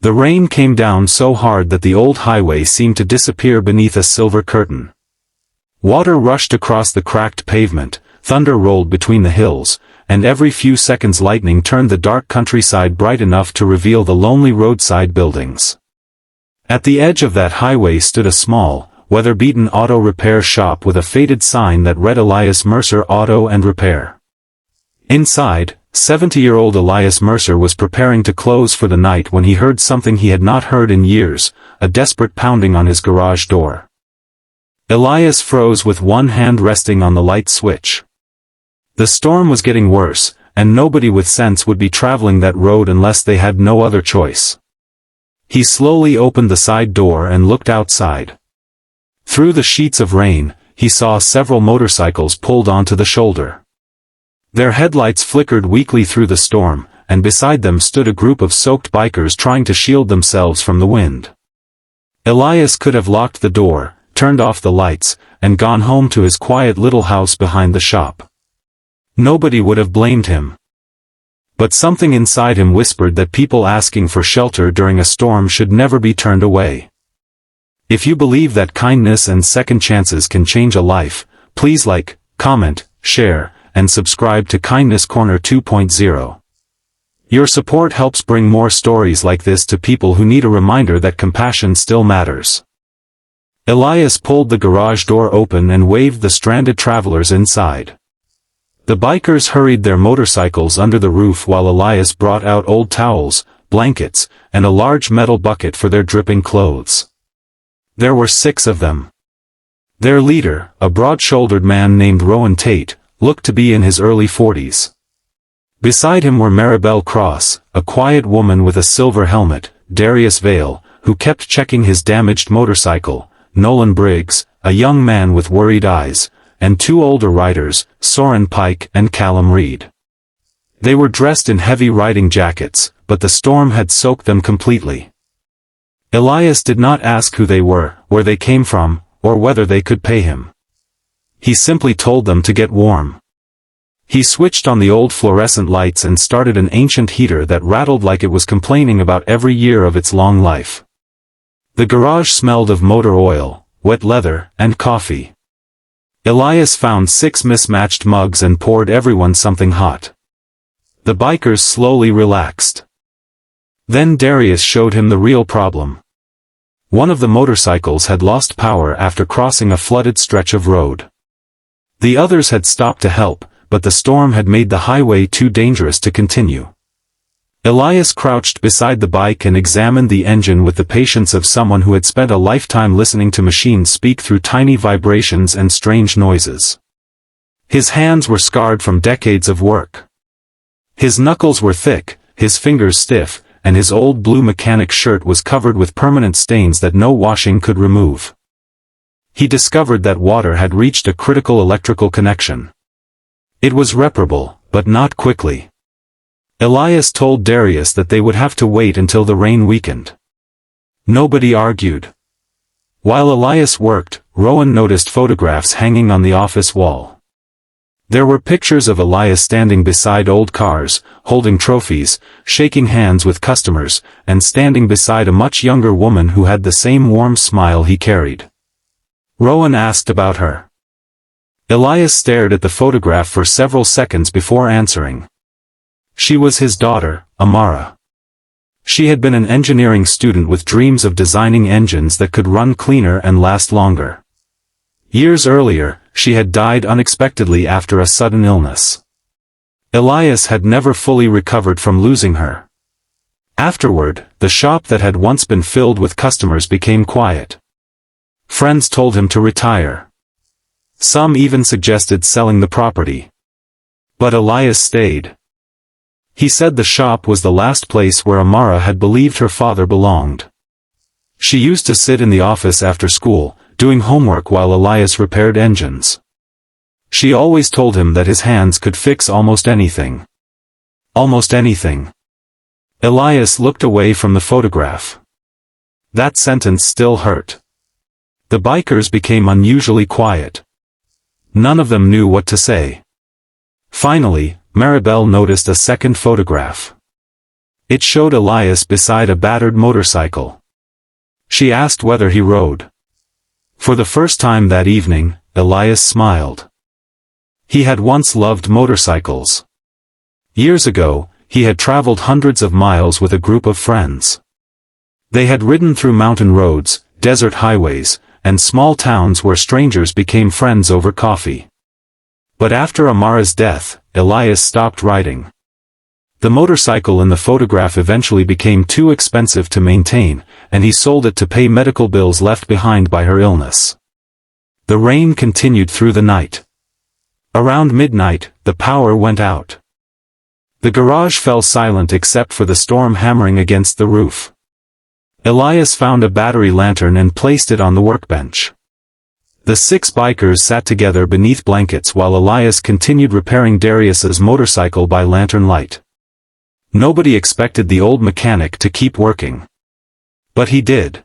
The rain came down so hard that the old highway seemed to disappear beneath a silver curtain. Water rushed across the cracked pavement, thunder rolled between the hills, and every few seconds lightning turned the dark countryside bright enough to reveal the lonely roadside buildings. At the edge of that highway stood a small, weather-beaten auto repair shop with a faded sign that read Elias Mercer Auto and Repair. Inside, 70-year-old Elias Mercer was preparing to close for the night when he heard something he had not heard in years, a desperate pounding on his garage door. Elias froze with one hand resting on the light switch. The storm was getting worse, and nobody with sense would be traveling that road unless they had no other choice. He slowly opened the side door and looked outside. Through the sheets of rain, he saw several motorcycles pulled onto the shoulder. Their headlights flickered weakly through the storm, and beside them stood a group of soaked bikers trying to shield themselves from the wind. Elias could have locked the door, turned off the lights, and gone home to his quiet little house behind the shop. Nobody would have blamed him. But something inside him whispered that people asking for shelter during a storm should never be turned away. If you believe that kindness and second chances can change a life, please like, comment, share, and subscribe to Kindness Corner 2.0. Your support helps bring more stories like this to people who need a reminder that compassion still matters. Elias pulled the garage door open and waved the stranded travelers inside. The bikers hurried their motorcycles under the roof while Elias brought out old towels, blankets, and a large metal bucket for their dripping clothes. There were 6 of them. Their leader, a broad-shouldered man named Rowan Tate, looked to be in his early 40s. Beside him were Maribel Cross, a quiet woman with a silver helmet, Darius Vale, who kept checking his damaged motorcycle, Nolan Briggs, a young man with worried eyes, and 2 older riders, Soren Pike and Callum Reed. They were dressed in heavy riding jackets, but the storm had soaked them completely. Elias did not ask who they were, where they came from, or whether they could pay him. He simply told them to get warm. He switched on the old fluorescent lights and started an ancient heater that rattled like it was complaining about every year of its long life. The garage smelled of motor oil, wet leather, and coffee. Elias found 6 mismatched mugs and poured everyone something hot. The bikers slowly relaxed. Then Darius showed him the real problem. One of the motorcycles had lost power after crossing a flooded stretch of road. The others had stopped to help, but the storm had made the highway too dangerous to continue. Elias crouched beside the bike and examined the engine with the patience of someone who had spent a lifetime listening to machines speak through tiny vibrations and strange noises. His hands were scarred from decades of work. His knuckles were thick, his fingers stiff, and his old blue mechanic shirt was covered with permanent stains that no washing could remove. He discovered that water had reached a critical electrical connection. It was reparable, but not quickly. Elias told Darius that they would have to wait until the rain weakened. Nobody argued. While Elias worked, Rowan noticed photographs hanging on the office wall. There were pictures of Elias standing beside old cars, holding trophies, shaking hands with customers, and standing beside a much younger woman who had the same warm smile he carried. Rowan asked about her. Elias stared at the photograph for several seconds before answering. She was his daughter, Amara. She had been an engineering student with dreams of designing engines that could run cleaner and last longer. Years earlier, she had died unexpectedly after a sudden illness. Elias had never fully recovered from losing her. Afterward, the shop that had once been filled with customers became quiet. Friends told him to retire. Some even suggested selling the property. But Elias stayed. He said the shop was the last place where Amara had believed her father belonged. She used to sit in the office after school, doing homework while Elias repaired engines. She always told him that his hands could fix almost anything. Almost anything. Elias looked away from the photograph. That sentence still hurt. The bikers became unusually quiet. None of them knew what to say. Finally, Maribel noticed a second photograph. It showed Elias beside a battered motorcycle. She asked whether he rode. For the first time that evening, Elias smiled. He had once loved motorcycles. Years ago, he had traveled hundreds of miles with a group of friends. They had ridden through mountain roads, desert highways, and small towns where strangers became friends over coffee. But after Amara's death, Elias stopped riding. The motorcycle in the photograph eventually became too expensive to maintain, and he sold it to pay medical bills left behind by her illness. The rain continued through the night. Around midnight, the power went out. The garage fell silent except for the storm hammering against the roof. Elias found a battery lantern and placed it on the workbench. The 6 bikers sat together beneath blankets while Elias continued repairing Darius's motorcycle by lantern light. Nobody expected the old mechanic to keep working. But he did.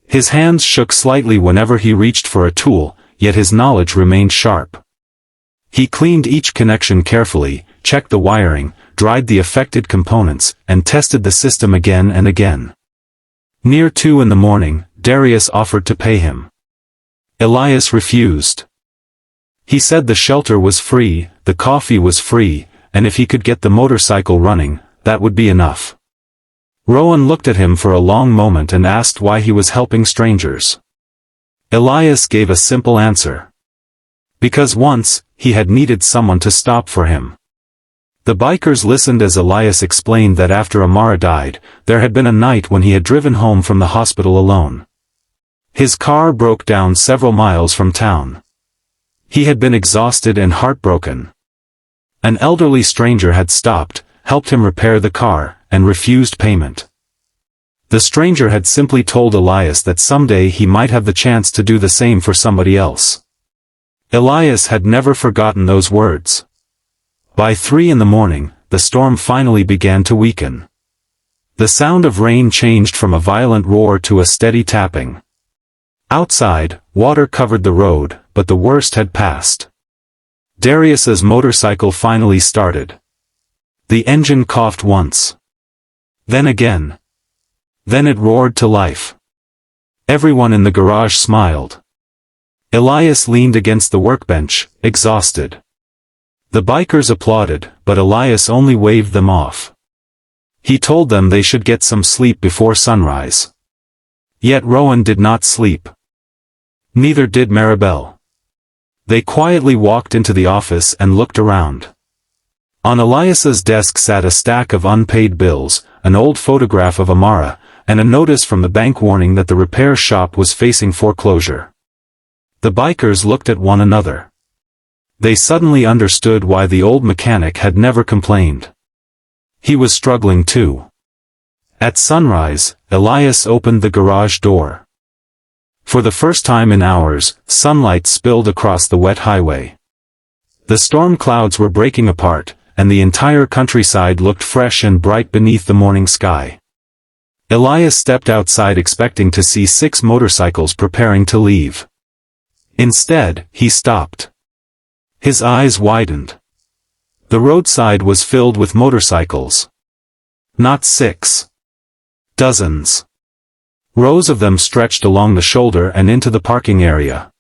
His hands shook slightly whenever he reached for a tool, yet his knowledge remained sharp. He cleaned each connection carefully, checked the wiring, dried the affected components, and tested the system again and again. Near 2 in the morning, Darius offered to pay him. Elias refused. He said the shelter was free, the coffee was free, and if he could get the motorcycle running, that would be enough. Rowan looked at him for a long moment and asked why he was helping strangers. Elias gave a simple answer. Because once, he had needed someone to stop for him. The bikers listened as Elias explained that after Amara died, there had been a night when he had driven home from the hospital alone. His car broke down several miles from town. He had been exhausted and heartbroken. An elderly stranger had stopped, helped him repair the car, and refused payment. The stranger had simply told Elias that someday he might have the chance to do the same for somebody else. Elias had never forgotten those words. By 3 in the morning, the storm finally began to weaken. The sound of rain changed from a violent roar to a steady tapping. Outside, water covered the road, but the worst had passed. Darius's motorcycle finally started. The engine coughed once. Then again. Then it roared to life. Everyone in the garage smiled. Elias leaned against the workbench, exhausted. The bikers applauded, but Elias only waved them off. He told them they should get some sleep before sunrise. Yet Rowan did not sleep. Neither did Maribel. They quietly walked into the office and looked around. On Elias's desk sat a stack of unpaid bills, an old photograph of Amara, and a notice from the bank warning that the repair shop was facing foreclosure. The bikers looked at one another. They suddenly understood why the old mechanic had never complained. He was struggling too. At sunrise, Elias opened the garage door. For the first time in hours, sunlight spilled across the wet highway. The storm clouds were breaking apart, and the entire countryside looked fresh and bright beneath the morning sky. Elias stepped outside expecting to see 6 motorcycles preparing to leave. Instead, he stopped. His eyes widened. The roadside was filled with motorcycles. Not 6. Dozens. Rows of them stretched along the shoulder and into the parking area.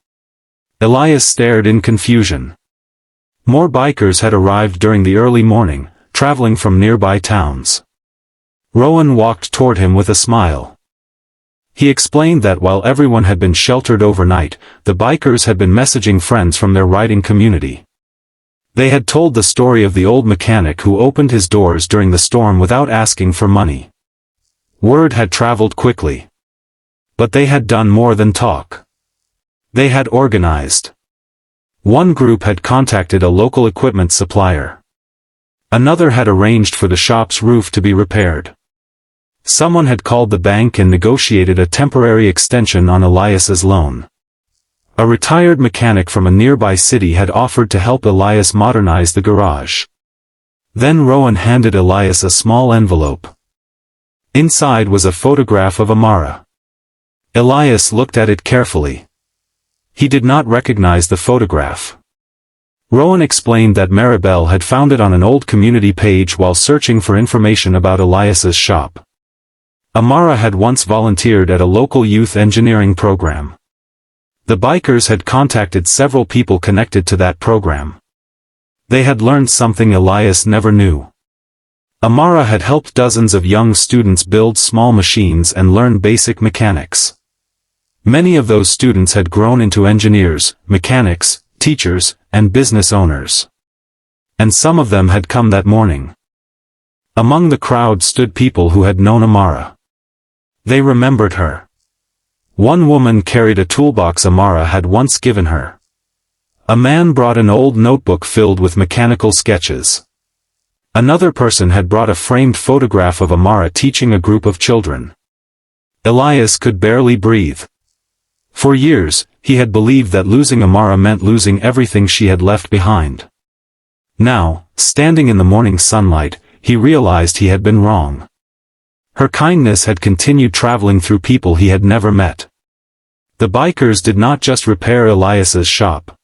Elias stared in confusion. More bikers had arrived during the early morning, traveling from nearby towns. Rowan walked toward him with a smile. He explained that while everyone had been sheltered overnight, the bikers had been messaging friends from their riding community. They had told the story of the old mechanic who opened his doors during the storm without asking for money. Word had traveled quickly. But they had done more than talk. They had organized. One group had contacted a local equipment supplier. Another had arranged for the shop's roof to be repaired. Someone had called the bank and negotiated a temporary extension on Elias's loan. A retired mechanic from a nearby city had offered to help Elias modernize the garage. Then Rowan handed Elias a small envelope. Inside was a photograph of Amara. Elias looked at it carefully. He did not recognize the photograph. Rowan explained that Maribel had found it on an old community page while searching for information about Elias's shop. Amara had once volunteered at a local youth engineering program. The bikers had contacted several people connected to that program. They had learned something Elias never knew. Amara had helped dozens of young students build small machines and learn basic mechanics. Many of those students had grown into engineers, mechanics, teachers, and business owners. And some of them had come that morning. Among the crowd stood people who had known Amara. They remembered her. One woman carried a toolbox Amara had once given her. A man brought an old notebook filled with mechanical sketches. Another person had brought a framed photograph of Amara teaching a group of children. Elias could barely breathe. For years, he had believed that losing Amara meant losing everything she had left behind. Now, standing in the morning sunlight, he realized he had been wrong. Her kindness had continued traveling through people he had never met. The bikers did not just repair Elias's shop.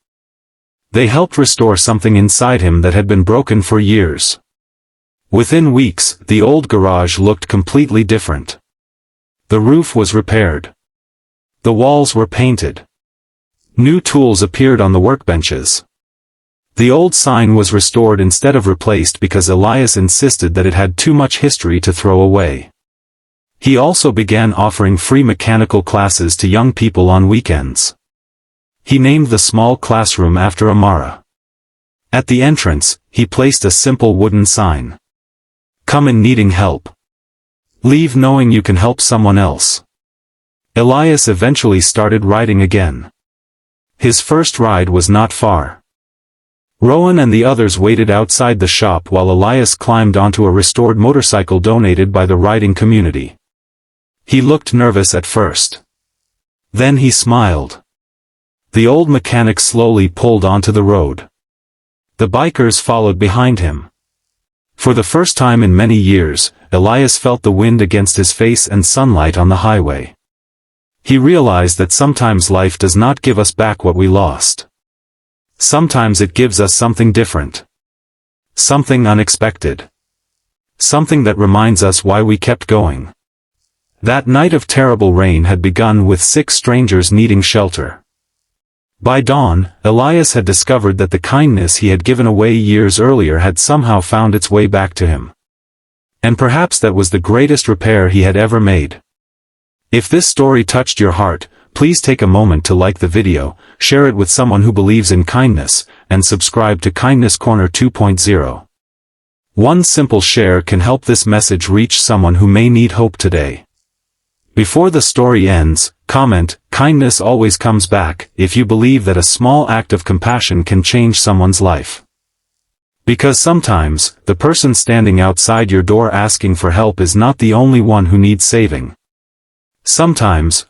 They helped restore something inside him that had been broken for years. Within weeks, the old garage looked completely different. The roof was repaired. The walls were painted. New tools appeared on the workbenches. The old sign was restored instead of replaced because Elias insisted that it had too much history to throw away. He also began offering free mechanical classes to young people on weekends. He named the small classroom after Amara. At the entrance, he placed a simple wooden sign. Come in needing help. Leave knowing you can help someone else. Elias eventually started riding again. His first ride was not far. Rowan and the others waited outside the shop while Elias climbed onto a restored motorcycle donated by the riding community. He looked nervous at first. Then he smiled. The old mechanic slowly pulled onto the road. The bikers followed behind him. For the first time in many years, Elias felt the wind against his face and sunlight on the highway. He realized that sometimes life does not give us back what we lost. Sometimes it gives us something different. Something unexpected. Something that reminds us why we kept going. That night of terrible rain had begun with 6 strangers needing shelter. By dawn, Elias had discovered that the kindness he had given away years earlier had somehow found its way back to him. And perhaps that was the greatest repair he had ever made. If this story touched your heart, please take a moment to like the video, share it with someone who believes in kindness, and subscribe to Kindness Corner 2.0. One simple share can help this message reach someone who may need hope today. Before the story ends, comment, "Kindness always comes back," if you believe that a small act of compassion can change someone's life. Because sometimes, the person standing outside your door asking for help is not the only one who needs saving. Sometimes,